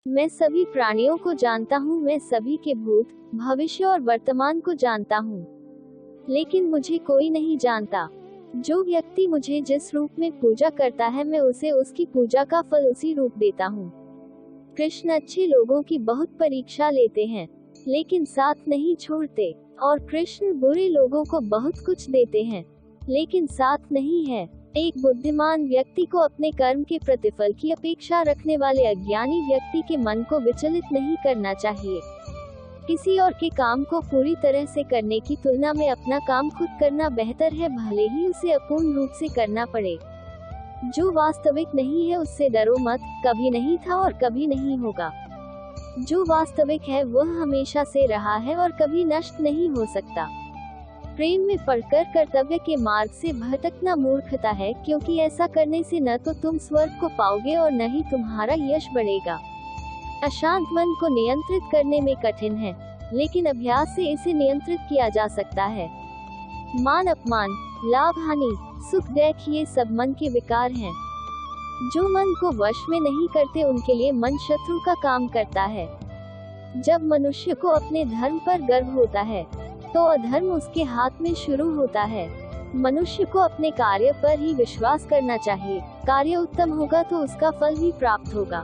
मैं सभी प्राणियों को जानता हूँ, मैं सभी के भूत, भविष्य और वर्तमान को जानता हूँ, लेकिन मुझे कोई नहीं जानता। जो व्यक्ति मुझे जिस रूप में पूजा करता है, मैं उसे उसकी पूजा का फल उसी रूप देता हूँ। कृष्ण अच्छे लोगों की बहुत परीक्षा लेते हैं, लेकिन साथ नहीं छोड़ते, और कृष्ण बुरे लोगों को बहुत कुछ देते हैं, लेकिन साथ नहीं है। एक बुद्धिमान व्यक्ति को अपने कर्म के प्रतिफल की अपेक्षा रखने वाले अज्ञानी व्यक्ति के मन को विचलित नहीं करना चाहिए। किसी और के काम को पूरी तरह से करने की तुलना में अपना काम खुद करना बेहतर है, भले ही उसे अपूर्ण रूप से करना पड़े। जो वास्तविक नहीं है उससे डरो मत, कभी नहीं था और कभी नहीं होगा। जो वास्तविक है वह हमेशा से रहा है और कभी नष्ट नहीं हो सकता। प्रेम में पड़कर कर्तव्य के मार्ग से भटकना मूर्खता है, क्योंकि ऐसा करने से न तो तुम स्वर्ग को पाओगे और न ही तुम्हारा यश बढ़ेगा। अशांत मन को नियंत्रित करने में कठिन है, लेकिन अभ्यास से इसे नियंत्रित किया जा सकता है। मान अपमान, लाभ हानि, सुख दुख, ये सब मन के विकार हैं। जो मन को वश में नहीं करते उनके लिए मन शत्रु का काम करता है। जब मनुष्य को अपने धर्म पर गर्व होता है तो अधर्म उसके हाथ में शुरू होता है। मनुष्य को अपने कार्य पर ही विश्वास करना चाहिए। कार्य उत्तम होगा तो उसका फल भी प्राप्त होगा।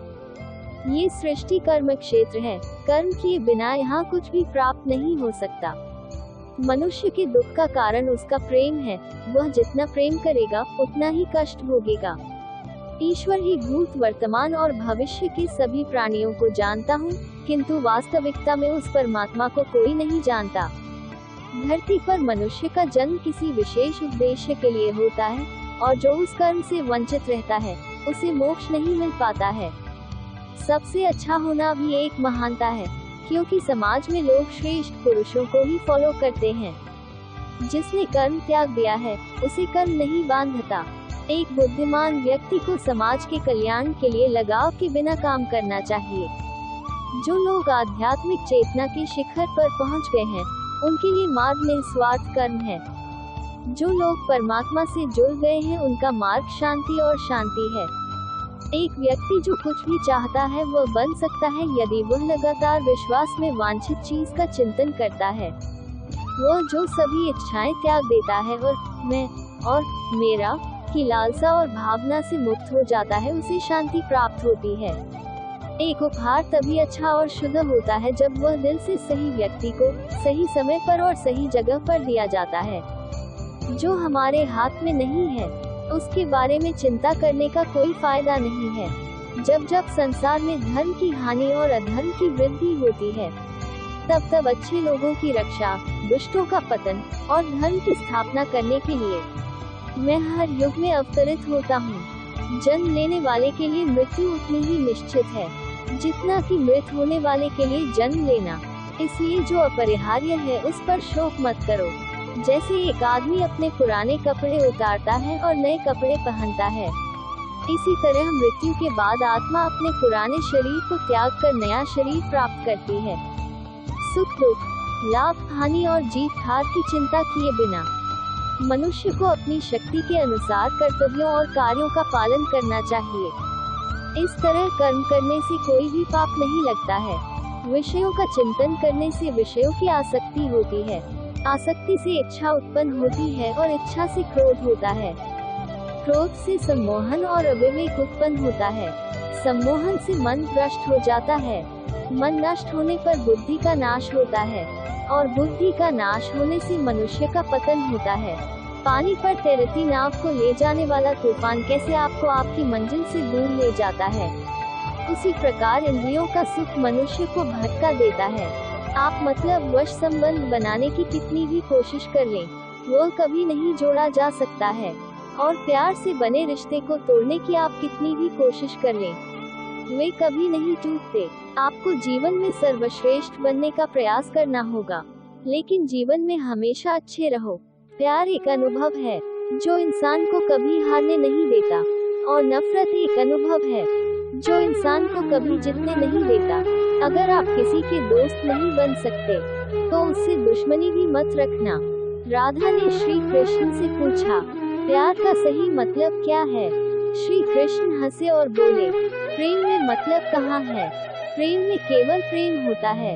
ये सृष्टि कर्म क्षेत्र है, कर्म किए बिना यहाँ कुछ भी प्राप्त नहीं हो सकता। मनुष्य के दुख का कारण उसका प्रेम है, वह जितना प्रेम करेगा उतना ही कष्ट भोगेगा। ईश्वर ही भूत, वर्तमान और भविष्य के सभी प्राणियों को जानता हूँ, किंतु वास्तविकता में उस परमात्मा को कोई नहीं जानता। धरती पर मनुष्य का जन्म किसी विशेष उद्देश्य के लिए होता है, और जो उस कर्म से वंचित रहता है उसे मोक्ष नहीं मिल पाता है। सबसे अच्छा होना भी एक महानता है, क्योंकि समाज में लोग श्रेष्ठ पुरुषों को ही फॉलो करते हैं। जिसने कर्म त्याग दिया है उसे कर्म नहीं बांधता। एक बुद्धिमान व्यक्ति को समाज के कल्याण के लिए लगाव के बिना काम करना चाहिए। जो लोग आध्यात्मिक चेतना के शिखर पर पहुंच गए हैं उनके लिए मार्ग निस्वार्थ कर्म है। जो लोग परमात्मा से जुड़ गए हैं उनका मार्ग शांति और शांति है। एक व्यक्ति जो कुछ भी चाहता है वह बन सकता है यदि वह लगातार विश्वास में वांछित चीज का चिंतन करता है। वह जो सभी इच्छाएं त्याग देता है और मैं और मेरा की लालसा और भावना से मुक्त हो जाता है, उसे शांति प्राप्त होती है। एक उपहार तभी अच्छा और शुद्ध होता है जब वह दिल से सही व्यक्ति को सही समय पर और सही जगह पर दिया जाता है। जो हमारे हाथ में नहीं है उसके बारे में चिंता करने का कोई फायदा नहीं है। जब जब संसार में धर्म की हानि और अधर्म की वृद्धि होती है तब तब अच्छे लोगों की रक्षा, दुष्टों का पतन और धर्म की स्थापना करने के लिए मैं हर युग में अवतरित होता हूँ। जन्म लेने वाले के लिए मृत्यु उतनी ही निश्चित है जितना कि मृत होने वाले के लिए जन्म लेना। इसलिए जो अपरिहार्य है उस पर शोक मत करो। जैसे एक आदमी अपने पुराने कपड़े उतारता है और नए कपड़े पहनता है, इसी तरह मृत्यु के बाद आत्मा अपने पुराने शरीर को त्याग कर नया शरीर प्राप्त करती है। सुख दुख, लाभ हानि और जीत हार की चिंता किए बिना मनुष्य को अपनी शक्ति के अनुसार कर्तव्यों और कार्यों का पालन करना चाहिए। इस तरह कर्म करने से कोई भी पाप नहीं लगता है। विषयों का चिंतन करने से विषयों की आसक्ति होती है। आसक्ति से इच्छा उत्पन्न होती है और इच्छा से क्रोध होता है। क्रोध से सम्मोहन और अविवेक उत्पन्न होता है। सम्मोहन से मन भ्रष्ट हो जाता है। मन नष्ट होने पर बुद्धि का नाश होता है, और बुद्धि का नाश होने से मनुष्य का पतन होता है। पानी पर तैरती नाव को ले जाने वाला तूफान कैसे आपको आपकी मंजिल से दूर ले जाता है, उसी प्रकार इंद्रियों का सुख मनुष्य को भटका देता है। आप मतलब वश संबंध बनाने की कितनी भी कोशिश कर लें, वह कभी नहीं जोड़ा जा सकता है। और प्यार से बने रिश्ते को तोड़ने की आप कितनी भी कोशिश कर लें, वे कभी नहीं टूटते। आपको जीवन में सर्वश्रेष्ठ बनने का प्रयास करना होगा, लेकिन जीवन में हमेशा अच्छे रहो। प्यार एक अनुभव है जो इंसान को कभी हारने नहीं देता, और नफरत एक अनुभव है जो इंसान को कभी जीतने नहीं देता। अगर आप किसी के दोस्त नहीं बन सकते तो उससे दुश्मनी भी मत रखना। राधा ने श्री कृष्ण से पूछा, प्यार का सही मतलब क्या है? श्री कृष्ण हंसे और बोले, प्रेम में मतलब कहाँ है? प्रेम में केवल प्रेम होता है।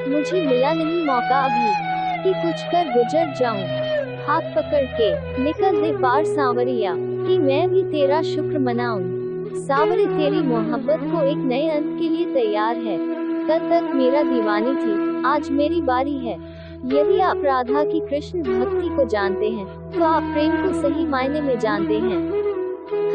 मुझे मिला नहीं मौका अभी कि कुछ कर गुजर जाऊं। हाथ पकड़ के निकल दे पार सांवरिया, कि मैं भी तेरा शुक्र मनाऊं। सांवरे तेरी मोहब्बत को एक नए अंत के लिए तैयार है। कल तक मेरा दीवानी थी, आज मेरी बारी है। यदि आप राधा की कृष्ण भक्ति को जानते हैं, तो आप प्रेम को सही मायने में जानते हैं।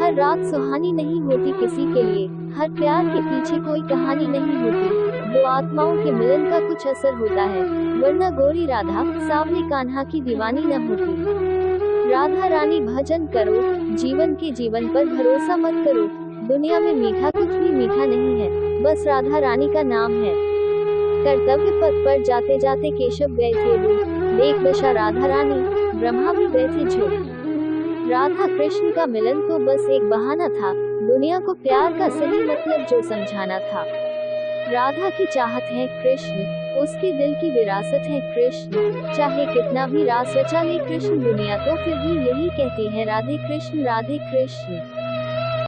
हर रात सुहानी नहीं होती किसी के लिए, हर प्यार के पीछे कोई कहानी नहीं होती। दो आत्माओं के मिलन का कुछ असर होता है, वरना गोरी राधा सांवले कान्हा की दीवानी न होती। राधा रानी भजन करो, जीवन के जीवन पर भरोसा मत करो। दुनिया में मीठा कुछ भी मीठा नहीं है, बस राधा रानी का नाम है। कर्तव्य पथ पर जाते जाते केशव गए थे रूठ, देख दशा राधा रानी, ब्रह्मा भी गए थे झूठ। राधा कृष्ण का मिलन तो बस एक बहाना था, दुनिया को प्यार का सही मतलब जो समझाना था। राधा की चाहत है कृष्ण, उसके दिल की विरासत है कृष्ण। चाहे कितना भी रास रचा ले कृष्ण दुनिया, तो फिर भी यही कहती है राधे कृष्ण राधे कृष्ण।